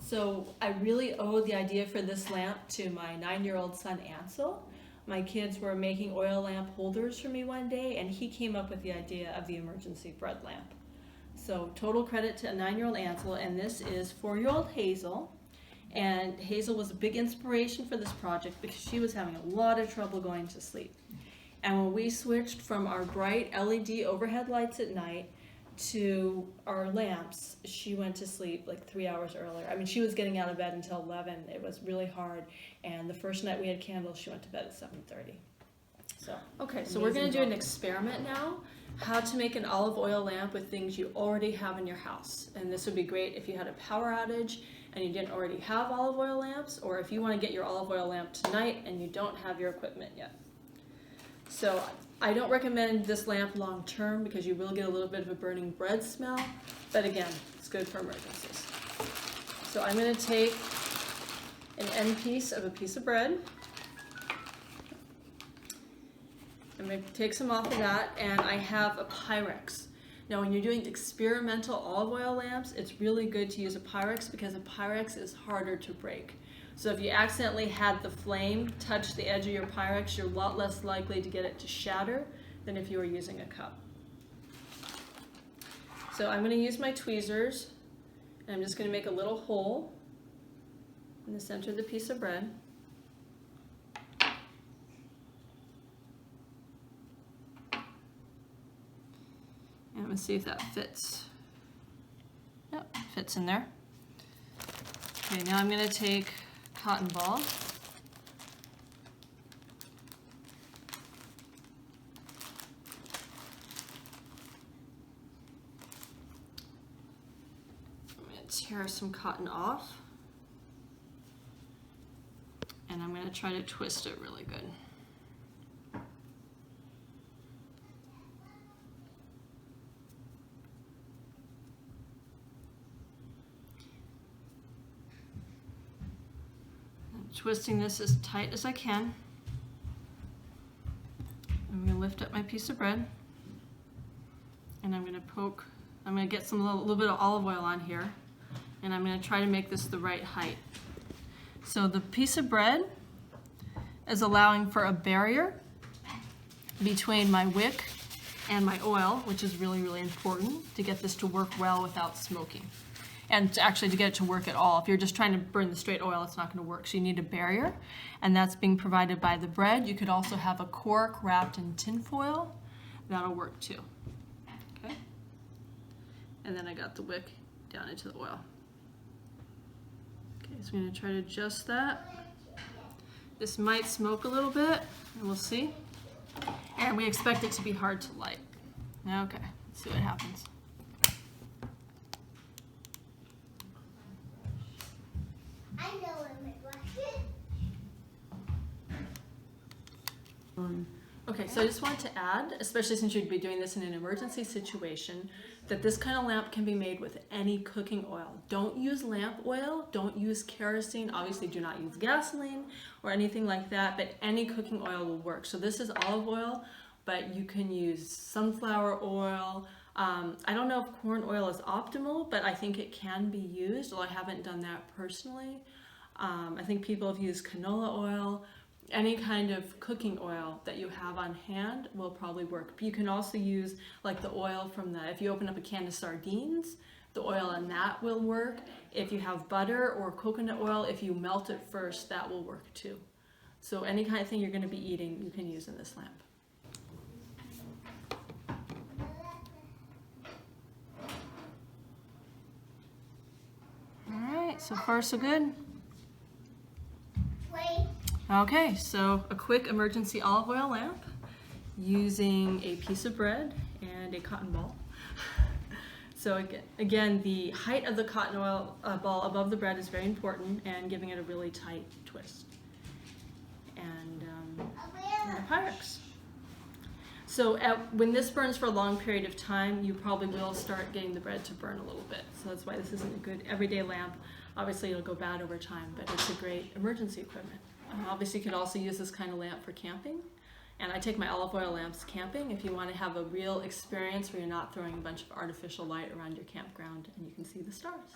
So I really owe the idea for this lamp to my 9-year-old son Ansel. My kids were making oil lamp holders for me one day, and he came up with the idea of the emergency bread lamp. So total credit to a 9-year-old Ansel, and this is 4-year-old Hazel. And Hazel was a big inspiration for this project because she was having a lot of trouble going to sleep. And when we switched from our bright LED overhead lights at night to our lamps, she went to sleep like 3 hours earlier. I mean, she was getting out of bed until 11. It was really hard. And the first night we had candles, she went to bed at 7:30. So, okay, so we're going to do an experiment now. How to make an olive oil lamp with things you already have in your house. And this would be great if you had a power outage and you didn't already have olive oil lamps, or if you want to get your olive oil lamp tonight and you don't have your equipment yet. So I don't recommend this lamp long term because you will get a little bit of a burning bread smell, but again, it's good for emergencies. So I'm going to take an end piece of a piece of bread. I'm going to take some off of that, and I have a pyrex. Now when you're doing experimental olive oil lamps, it's really good to use a pyrex because a pyrex is harder to break. So if you accidentally had the flame touch the edge of your pyrex, you're a lot less likely to get it to shatter than if you were using a cup. So I'm going to use my tweezers, and I'm just going to make a little hole in the center of the piece of bread. And I'm going to see if that fits. Yep, fits in there. Okay, now I'm going to take cotton ball. I'm going to tear some cotton off. And I'm going to try to twist it really good. Twisting this as tight as I can. I'm going to lift up my piece of bread, and I'm going to poke. I'm going to get some little bit of olive oil on here, and I'm going to try to make this the right height. So the piece of bread is allowing for a barrier between my wick and my oil, which is really, really important to get this to work well without smoking. And actually to get it to work at all. If you're just trying to burn the straight oil, it's not going to work. So you need a barrier, and that's being provided by the bread. You could also have a cork wrapped in tin foil. That'll work too. Okay. And then I got the wick down into the oil. Okay, so I'm going to try to adjust that. This might smoke a little bit, and we'll see. And we expect it to be hard to light. Okay, let's see what happens. Okay, so I just wanted to add, especially since you'd be doing this in an emergency situation, that this kind of lamp can be made with any cooking oil. Don't use lamp oil, don't use kerosene, obviously do not use gasoline or anything like that, but any cooking oil will work. So this is olive oil, but you can use sunflower oil. I don't know if corn oil is optimal, but I think it can be used, although I haven't done that personally. I think people have used canola oil. Any kind of cooking oil that you have on hand will probably work. But you can also use like the oil from if you open up a can of sardines, the oil in that will work. If you have butter or coconut oil, if you melt it first, that will work too. So any kind of thing you're going to be eating, you can use in this lamp. All right, so far so good. Okay, so a quick emergency olive oil lamp using a piece of bread and a cotton ball. So again, the height of the cotton oil ball above the bread is very important, and giving it a really tight twist. And the pyrex. So when this burns for a long period of time, you probably will start getting the bread to burn a little bit. So that's why this isn't a good everyday lamp. Obviously it'll go bad over time, but it's a great emergency equipment. Obviously you could also use this kind of lamp for camping. And I take my olive oil lamps camping if you want to have a real experience where you're not throwing a bunch of artificial light around your campground and you can see the stars.